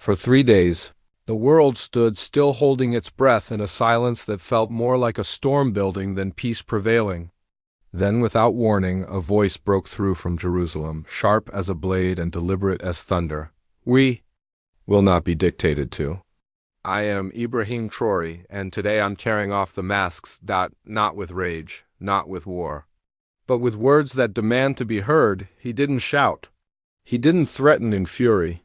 For 3 days, the world stood still, holding its breath in a silence that felt more like a storm building than peace prevailing. Then, without warning, a voice broke through from Jerusalem, sharp as a blade and deliberate as thunder. "We will not be dictated to. I am Ibrahim Traoré, and today I'm tearing off the masks, not with rage, not with war, but with words that demand to be heard." He didn't shout. He didn't threaten in fury.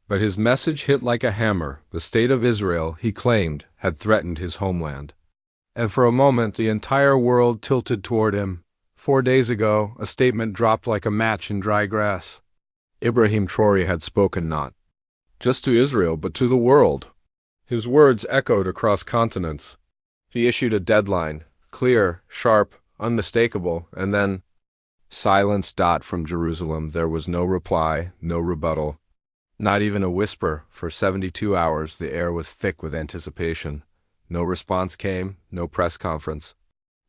But his message hit like a hammer. The state of Israel, he claimed, had threatened his homeland. And for a moment, the entire world tilted toward him. 4 days ago, a statement dropped like a match in dry grass. Ibrahim Traoré had spoken not just to Israel, but to the world. His words echoed across continents. He issued a deadline, clear, sharp, unmistakable, and then silence. From Jerusalem, there was no reply, no rebuttal. Not even a whisper. For 72 hours, the air was thick with anticipation. No response came, no press conference,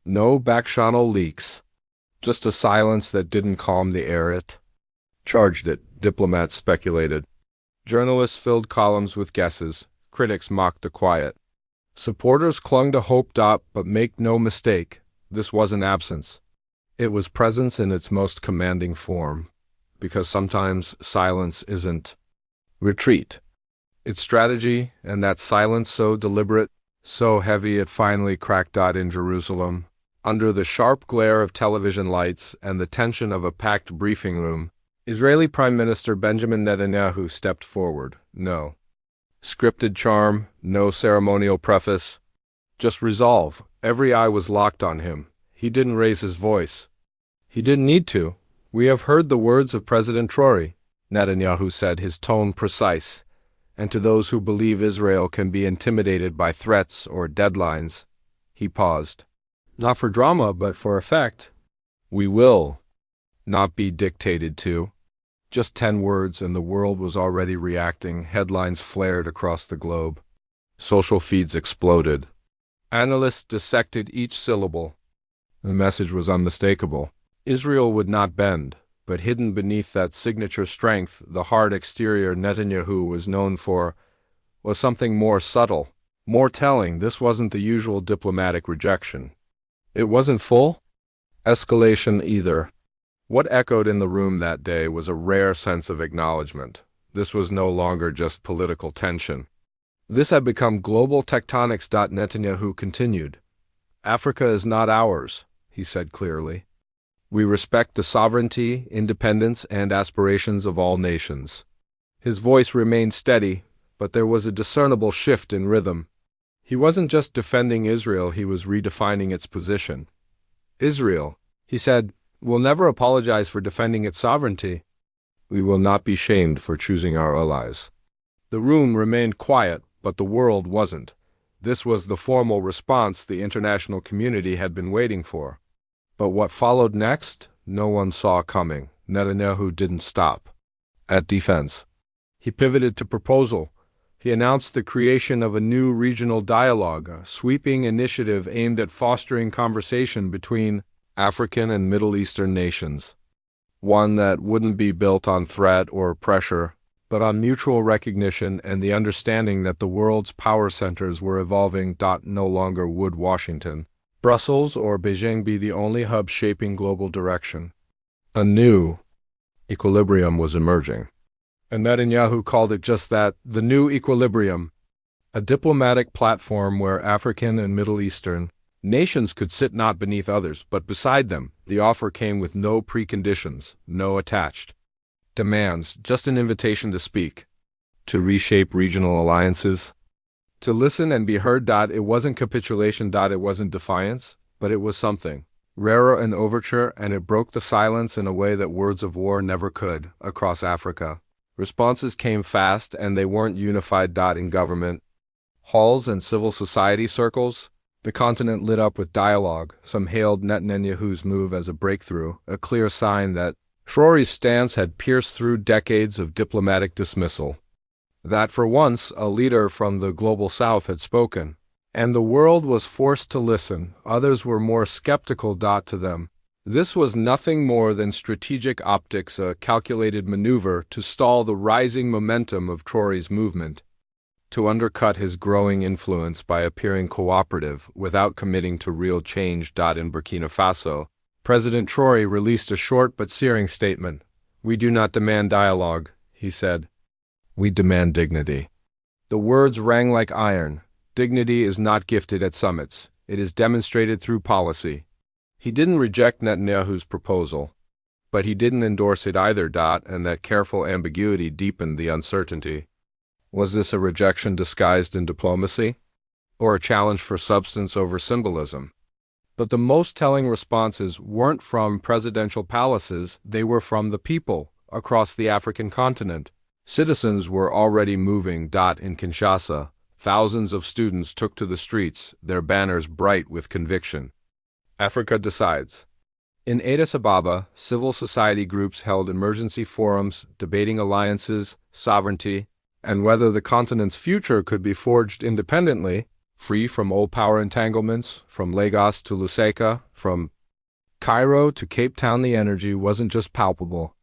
no back-channel leaks. Just a silence that didn't calm the air, it charged it. Diplomats speculated. Journalists filled columns with guesses. Critics mocked the quiet. Supporters clung to hope. But make no mistake, this wasn't absence. It was presence in its most commanding form. Because sometimes silence isn't retreat. It's strategy, and that silence so deliberate, so heavy it finally cracked. In Jerusalem, under the sharp glare of television lights and the tension of a packed briefing room, Israeli Prime Minister Benjamin Netanyahu stepped forward. No scripted charm, no ceremonial preface, just resolve. Every eye was locked on him. He didn't raise his voice. He didn't need to. "We have heard the words of President Traoré," Netanyahu said, his tone precise. "And to those who believe Israel can be intimidated by threats or deadlines," he paused, "not for drama, but for effect, we will not be dictated to." Just 10 words, and the world was already reacting. Headlines flared across the globe. Social feeds exploded. Analysts dissected each syllable. The message was unmistakable. Israel would not bend. But hidden beneath that signature strength, the hard exterior Netanyahu was known for, was something more subtle, more telling. This wasn't the usual diplomatic rejection. It wasn't full escalation either. What echoed in the room that day was a rare sense of acknowledgment. This was no longer just political tension. This had become global tectonics. Netanyahu continued. "Africa is not ours," he said clearly. "We respect the sovereignty, independence, and aspirations of all nations." His voice remained steady, but there was a discernible shift in rhythm. He wasn't just defending Israel, he was redefining its position. "Israel," he said, "will never apologize for defending its sovereignty. We will not be shamed for choosing our allies." The room remained quiet, but the world wasn't. This was the formal response the international community had been waiting for. But what followed next, no one saw coming. Netanyahu didn't stop at defense. He pivoted to proposal. He announced the creation of a new regional dialogue, a sweeping initiative aimed at fostering conversation between African and Middle Eastern nations. One that wouldn't be built on threat or pressure, but on mutual recognition and the understanding that the world's power centers were evolving. No longer would Washington, Brussels, or Beijing be the only hub shaping global direction. A new equilibrium was emerging. And Netanyahu called it just that, the new equilibrium. A diplomatic platform where African and Middle Eastern nations could sit not beneath others, but beside them. The offer came with no preconditions, no attached demands, just an invitation to speak, to reshape regional alliances, to listen and be heard. It wasn't capitulation. It wasn't defiance, but it was something rarer, an overture, and it broke the silence in a way that words of war never could. Across Africa, responses came fast, and they weren't unified. In government halls and civil society circles, the continent lit up with dialogue. Some hailed Netanyahu's move as a breakthrough, a clear sign that Traoré's stance had pierced through decades of diplomatic dismissal. That for once a leader from the global south had spoken, and the world was forced to listen. Others were more skeptical. To them, This was nothing more than strategic optics, a calculated maneuver to stall the rising momentum of Traoré's movement, to undercut his growing influence by appearing cooperative without committing to real change. In Burkina Faso, President Traoré released a short but searing statement. "We do not demand dialogue," he said. "We demand dignity." The words rang like iron. Dignity is not gifted at summits. It is demonstrated through policy. He didn't reject Netanyahu's proposal, but he didn't endorse it either. And that careful ambiguity deepened the uncertainty. Was this a rejection disguised in diplomacy, or a challenge for substance over symbolism? But the most telling responses weren't from presidential palaces, they were from the people across the African continent. Citizens were already moving. In Kinshasa, thousands of students took to the streets, their banners bright with conviction. Africa decides. In Addis Ababa, civil society groups held emergency forums debating alliances, sovereignty, and whether the continent's future could be forged independently, free from old power entanglements, from Lagos to Lusaka, from Cairo to Cape Town. The energy wasn't just palpable.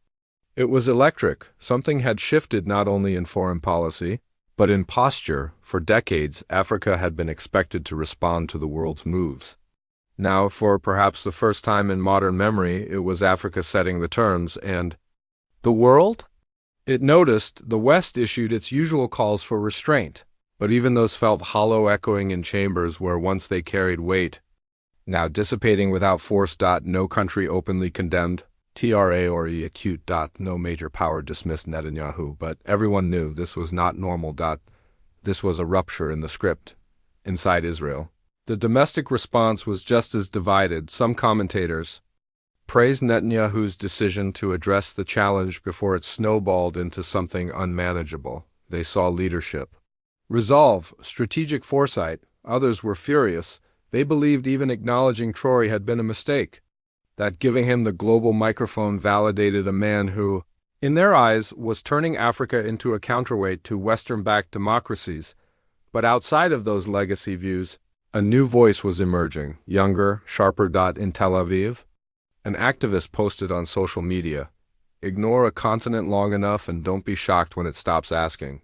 It was electric. Something had shifted not only in foreign policy, but in posture. For decades, Africa had been expected to respond to the world's moves. Now, for perhaps the first time in modern memory, it was Africa setting the terms, and the world? It noticed the West issued its usual calls for restraint, but even those felt hollow, echoing in chambers where once they carried weight, now dissipating without force. No country openly condemned Traoré or acute. No major power dismissed Netanyahu, but everyone knew this was not normal. This was a rupture in the script. Inside Israel, the domestic response was just as divided. Some commentators praised Netanyahu's decision to address the challenge before it snowballed into something unmanageable. They saw leadership, resolve, strategic foresight. Others were furious. They believed even acknowledging Traoré had been a mistake, that giving him the global microphone validated a man who, in their eyes, was turning Africa into a counterweight to Western-backed democracies. But outside of those legacy views, a new voice was emerging, younger, sharper. In Tel Aviv, an activist posted on social media, "Ignore a continent long enough and don't be shocked when it stops asking."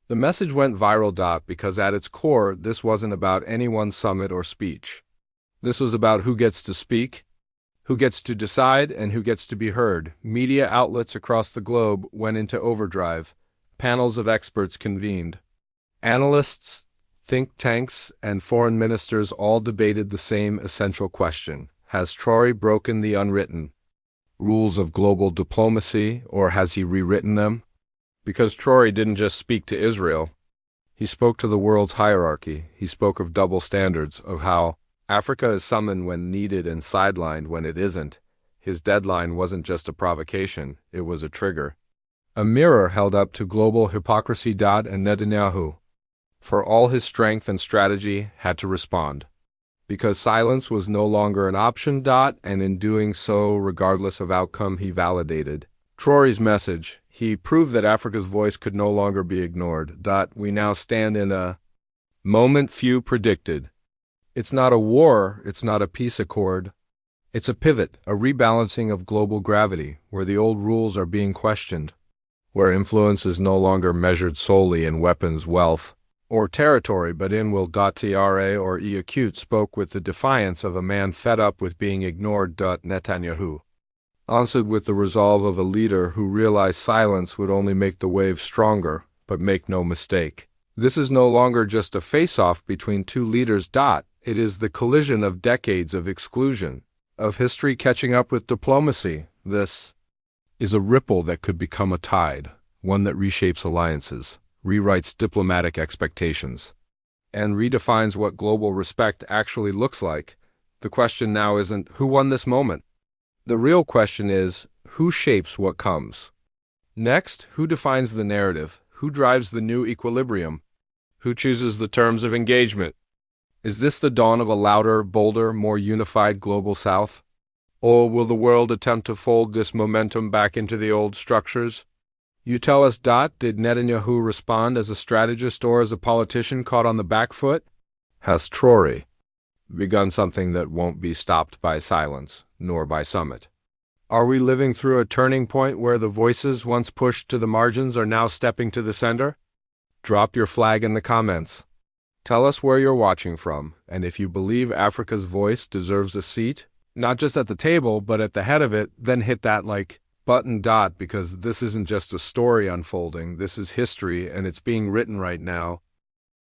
The message went viral. Because at its core, this wasn't about any one summit or speech. This was about who gets to speak, who gets to decide, and who gets to be heard. Media outlets across the globe went into overdrive. Panels of experts convened. Analysts, think tanks, and foreign ministers all debated the same essential question. Has Traoré broken the unwritten rules of global diplomacy, or has he rewritten them? Because Traoré didn't just speak to Israel. He spoke to the world's hierarchy. He spoke of double standards, of how Africa is summoned when needed and sidelined when it isn't. His deadline wasn't just a provocation, it was a trigger. A mirror held up to global hypocrisy. And Netanyahu, for all his strength and strategy, had to respond. Because silence was no longer an option. And in doing so, regardless of outcome, he validated Traoré's message. He proved that Africa's voice could no longer be ignored. We now stand in a moment few predicted. It's not a war, it's not a peace accord. It's a pivot, a rebalancing of global gravity, where the old rules are being questioned, where influence is no longer measured solely in weapons, wealth, or territory, but in will. Traoré or acute spoke with the defiance of a man fed up with being ignored. Netanyahu answered with the resolve of a leader who realized silence would only make the wave stronger. But make no mistake, this is no longer just a face-off between two leaders. It is the collision of decades of exclusion, of history catching up with diplomacy. This is a ripple that could become a tide, one that reshapes alliances, rewrites diplomatic expectations, and redefines what global respect actually looks like. The question now isn't who won this moment. The real question is who shapes what comes. Next, who defines the narrative? Who drives the new equilibrium? Who chooses the terms of engagement? Is this the dawn of a louder, bolder, more unified global South? Or will the world attempt to fold this momentum back into the old structures? You tell us. Did Netanyahu respond as a strategist or as a politician caught on the back foot? Has Traoré begun something that won't be stopped by silence, nor by summit. Are we living through a turning point where the voices once pushed to the margins are now stepping to the center? Drop your flag in the comments. Tell us where you're watching from, and if you believe Africa's voice deserves a seat, not just at the table, but at the head of it, then hit that button because this isn't just a story unfolding, this is history, and it's being written right now,